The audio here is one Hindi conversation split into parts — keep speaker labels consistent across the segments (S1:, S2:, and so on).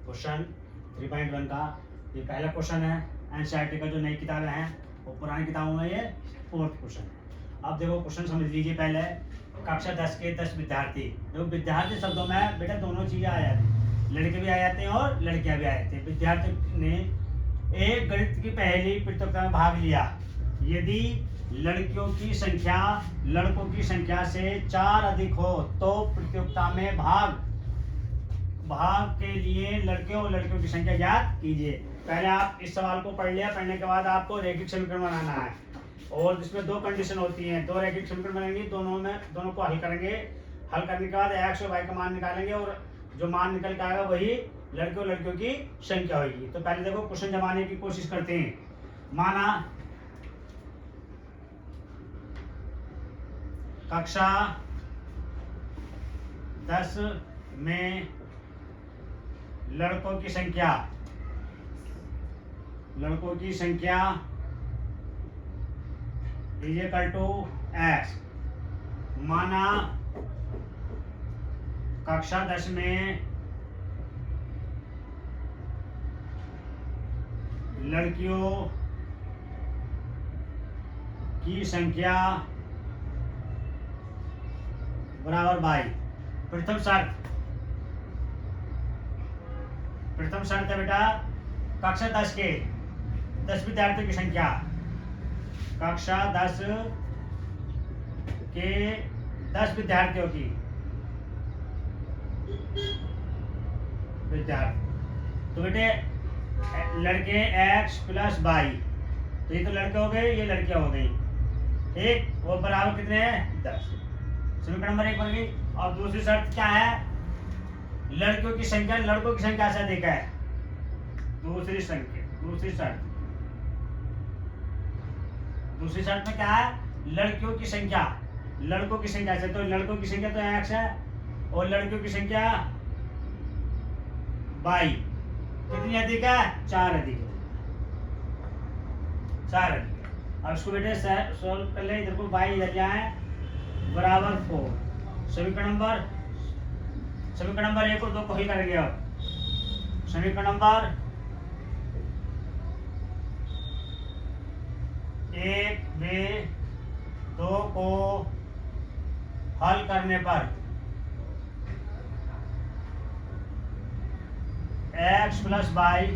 S1: क्वेश्चन 3.1 का ये पहला क्वेश्चन है। एनसीईआरटी का जो नई किताबें हैं वो पुरानी किताबों में ये 4th क्वेश्चन है। अब देखो क्वेश्चन समझ लीजिए। पहले कक्षा 10 के 10 विद्यार्थी। देखो विद्यार्थी शब्दों में बेटा दोनों चीजें आ जाती हैं, लड़के भी आ जाते हैं और लड़कियां भी आ जाती हैं। विद्यार्थी ने एक गणित की पहली प्रतियोगिता में भाग लिया। यदि लड़कियों की संख्या लड़कों की संख्या से 4 अधिक हो तो प्रतियोगिता में भाग के लिए लड़के और लड़कियों की संख्या ज्ञात कीजिए। पहले आप इस सवाल को पढ़ लिया। पढ़ने के बाद आपको रैखिक समीकरण बनाना है और जिसमें दो कंडीशन होती हैं। दो रैखिक समीकरण बनेंगे, दोनों को हल करेंगे। हल करने के बाद एक्स और वाई का मान निकालेंगे और जो मान निकल के आएगा वही लड़के और लड़कियों की संख्या होगी। तो पहले देखो क्वेश्चन जमाने की कोशिश करते हैं। माना कक्षा 10 में लड़कों की संख्या इज इक्वल टू एक्स। माना कक्षा 10 में लड़कियों की संख्या बराबर बाई। प्रथम शर्त है बेटा कक्षा 10 के 10 विद्यार्थियों की संख्या। कक्षा 10 के 10 विद्यार्थियों की तो बेटे लड़के x प्लस बाई, तो ये तो लड़के हो गए, ये लड़कियां हो गई। ठीक, वो बराबर कितने हैं 10। समीकरण नंबर 1 बन गई। और दूसरी शर्त क्या है? लड़कियों की संख्या से अधिक है। दूसरी शर्त में क्या है? लड़कियों की संख्या से, तो लड़कों की संख्या तो x है और लड़कियों की संख्या बाई कितनी अधिक है? 4 अधिक है। अब इसको बेटे सोल्व कर ले। इधर को बाई इधर जाए बराबर 4। समीकरण नंबर 1 और 2 को हल करेंगे। अब समीकरण नंबर 1 में 2 को हल करने पर x प्लस बाई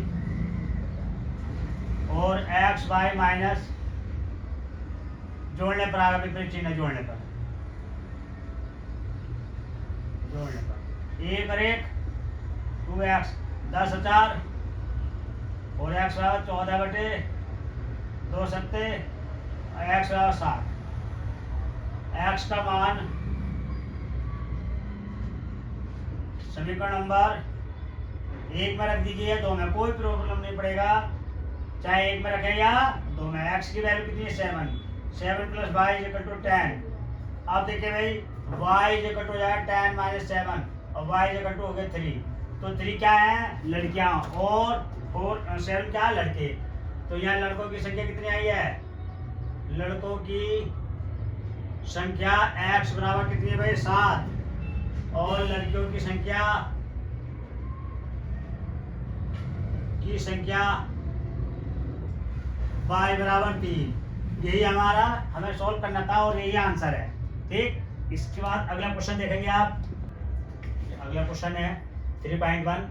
S1: और एक्स वाई माइनस जोड़ने पर आगे विपरीत चिन्ह जोड़ने पर 1 और 1 2x 10 4 और x बराबर 14 बटे 2 सत्ते x बराबर 7। x का मान समीकरण नंबर 1 में रख दीजिए, 2 में कोई प्रॉब्लम नहीं पड़ेगा, चाहे 1 में रखें या 2 में। x की वैल्यू कितनी है 7 plus y is equal to 10। अब देखिए भाई y इज इक्वल टू हो जाएगा 10 माइनस 7 और y इज इक्वल टू हो गया 3। तो 3 क्या है? लड़कियां और 7 क्या है? लड़के। तो यहाँ लड़कों की संख्या कितनी आई है? लड़कों की संख्या x बराबर कितनी है भाई? 7 और लड़कियों की संख्या y बराबर 3। यही हमें सॉल्व करना था और यही आंसर है। ठीक, इसके बाद अगला क्वेश्चन देखेंगे आप। अगला क्वेश्चन है 3.1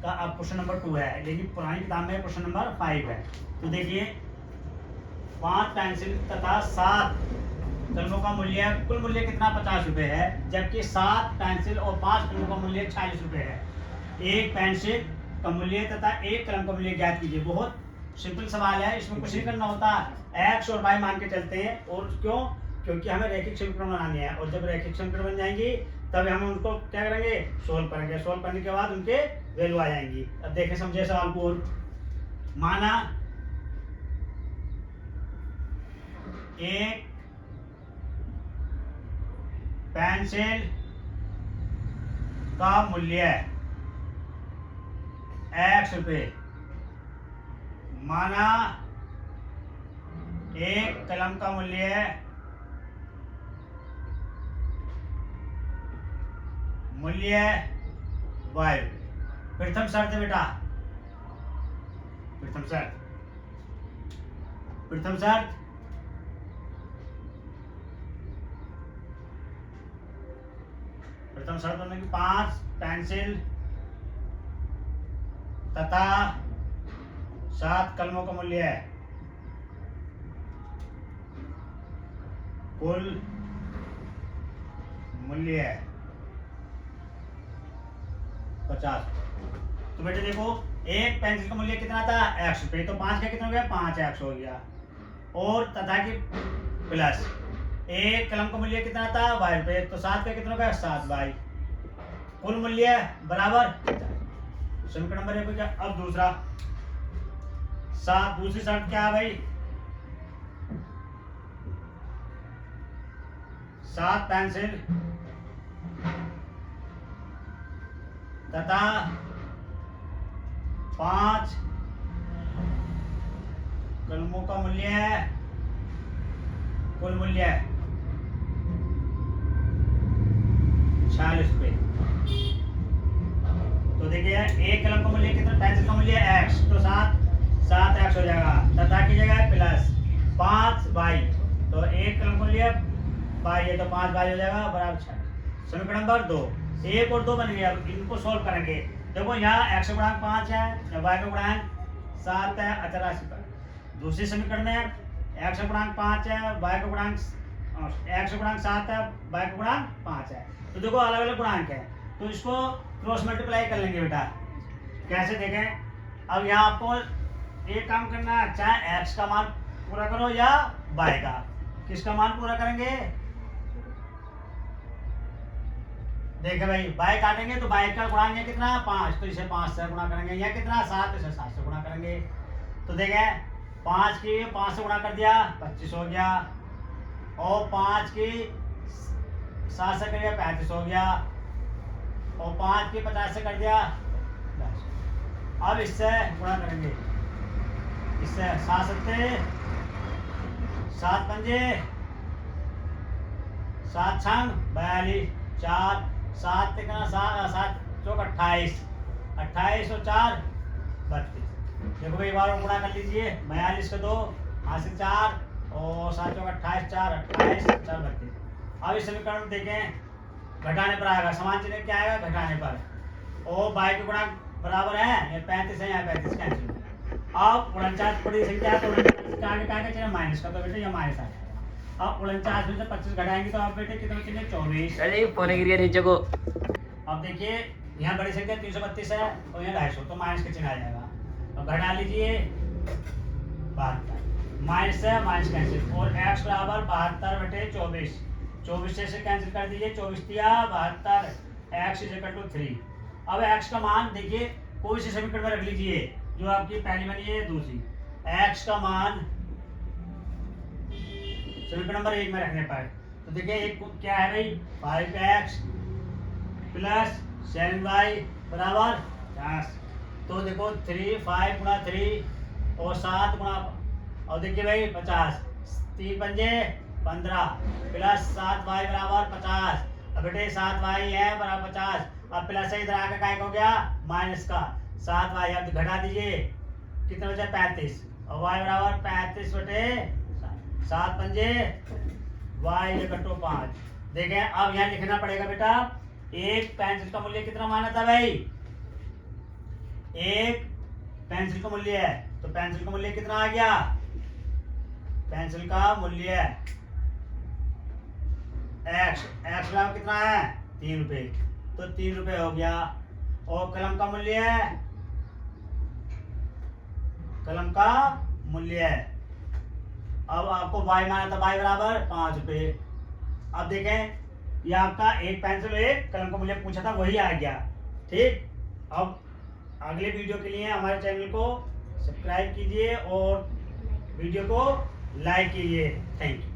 S1: का। अब क्वेश्चन नंबर 2 है, लेकिन पुरानी किताब में क्वेश्चन नंबर 5 है। तो देखिए 5 पेंसिल तथा 7 कलमों का मूल्य, कुल मूल्य कितना? 50 रुपए है, जबकि 7 पेंसिल और 5 कलमों का मूल्य 40 रुपए है। एक पेंसिल का मूल्य तथा एक कलम का मूल्य ज्ञात कीजिए। बहुत सिंपल सवाल है, इसमें कुछ नहीं करना होता। एक्स और वाई मान के चलते हैं। और क्यों? क्योंकि हमें रैखिक समीकरण बनानी है और जब रैखिक समीकरण बन जाएंगी तब हम उनको क्या करेंगे? सोल्व करेंगे। सोल्व करने के बाद उनके वैल्यू आ जाएंगी। अब देखें समझे सवाल को। माना एक पेंसिल का मूल्य x रुपए। माना एक कलम का मूल्य y रुपए। प्रथम शर्त है बेटा, प्रथम शर्त, प्रथम शर्त प्रथम शर्त होने की 5 पेंसिल तथा 7 कलमों का मूल्य है। कुल मूल्य है 50। तो बेटे देखो, एक पेंसिल का मूल्य कितना था, x रुपये, तो 5 का कितना हो गया, 5x हो गया। और तथा की प्लस एक कलम का मूल्य कितना था, y रुपये, तो 7 का कितना हो गया, 7y। कुल मूल्य बराबर समीकरण नंबर 1 हो गया। अब दूसरा 7, दूसरी शर्त क्या है भाई, 7 पेंसिल तथा 5 कलमों का मूल्य है, कुल मूल्य है 46 रुपये। तो देखिए एक कलम का मूल्य कितना, पेंसिल का मूल्य x, तो 7x हो जाएगा, तथा की जगह प्लस 5y, तो एक कलम का मूल्य y है, तो 5y हो जाएगा बराबर 46। समीकरण नंबर 2, 1 और 2 बन गया। इनको सोल्व करेंगे। देखो यहाँ x का गुणांक 5 है, y का गुणांक 7 है, अचर राशि पर। दूसरी समीकरण में x का गुणांक 5 है, y का गुणांक x का गुणांक 7 है, y का गुणांक 5 है। तो देखो अलग अलग गुणांक है, तो इसको क्रॉस मल्टीप्लाई कर लेंगे बेटा। कैसे देखें, अब यहाँ आपको एक काम करना है, चाहे x का मान पूरा करो या y का। किसका मान पूरा करेंगे, देखिए भाई y काटेंगे तो y का गुणांक है कितना, 5, तो इसे 5 से गुणा करेंगे, या कितना 7, इसे 7 से गुणा करेंगे। तो देखें 5 की 5 से गुणा कर दिया 25 हो गया, और 5 की 7 से कर दिया 35 हो गया, और 5 की 50 से कर दिया 10। अब इससे गुणा करेंगे, इससे 7 सत्ते 7 पंजे 7 छंग 42, 4 7 कितना 7 चौक 28, 28 और 4 32। देखो भाई बार गुणा कर लीजिए, 42 का 2 हासिल 4 और 7 चौक 28, 4 28 4 32। अब इस समीकरण में देखें घटाने पर आएगा, समान चिन्ह क्या आएगा, घटाने पर, और y के गुणांक बराबर है, ये 35 है, यहाँ 35 कैंसिल। अब 49 बड़ी संख्या है, तो 49 का आगे क्या है, चिन्ह माइनस का, तो बेटे ये माइनस आ जाएगा। अब 49 में से 25 घटाएंगे तो आप बेटे कितना चिन्ह 24।
S2: अरे फोन गिर गया नीचे को।
S1: अब देखिए यहाँ बड़ी संख्या 332 है और यहाँ 250, तो माइनस का चिन्ह आ जाएगा। अब घटा लीजिए 72, माइनस है माइनस कैंसिल, और x बराबर 72 बटे 24, 24 से कैंसिल कर दीजिए, 24 दिया 72, x इज इक्वल टू 3। अब x का मान देखिए कोई सी समीकरण में रख लीजिए, जो आपकी पहली बनी है दूसरी, x का मान समीकरण नंबर 1 में रखने पर, तो देखिए एक क्या है भाई, 5x प्लस 7y बराबर 10। तो देखो 3 5 गुणा 3 और 7 गुणा, और देखिए भाई 50, 3 पंजे 15 प्लस 7y बराबर 50। अब बेटे 7y है बराबर 50, अब प्लस से इधर आकर क्या हो गया माइनस का 7y, अब घटा दीजिए कितना बचा 35, और y बराबर 35 बटे 7 पंजे y कटो 5। देखें अब यहाँ लिखना पड़ेगा बेटा, एक पेंसिल का मूल्य कितना माना था भाई, एक पेंसिल का मूल्य है, तो पेंसिल का मूल्य कितना आ गया, पेंसिल का मूल्य x बराबर कितना है 3 रुपए, तो 3 रुपए हो गया। और कलम का मूल्य है, कलम का मूल्य है, अब आपको y माना था, y बराबर 5 रुपए। अब देखें ये आपका एक पेंसिल एक कलम का मूल्य पूछा था, वही आ गया। ठीक, अब अगले वीडियो के लिए हमारे चैनल को सब्सक्राइब कीजिए और वीडियो को लाइक कीजिए। Thank you.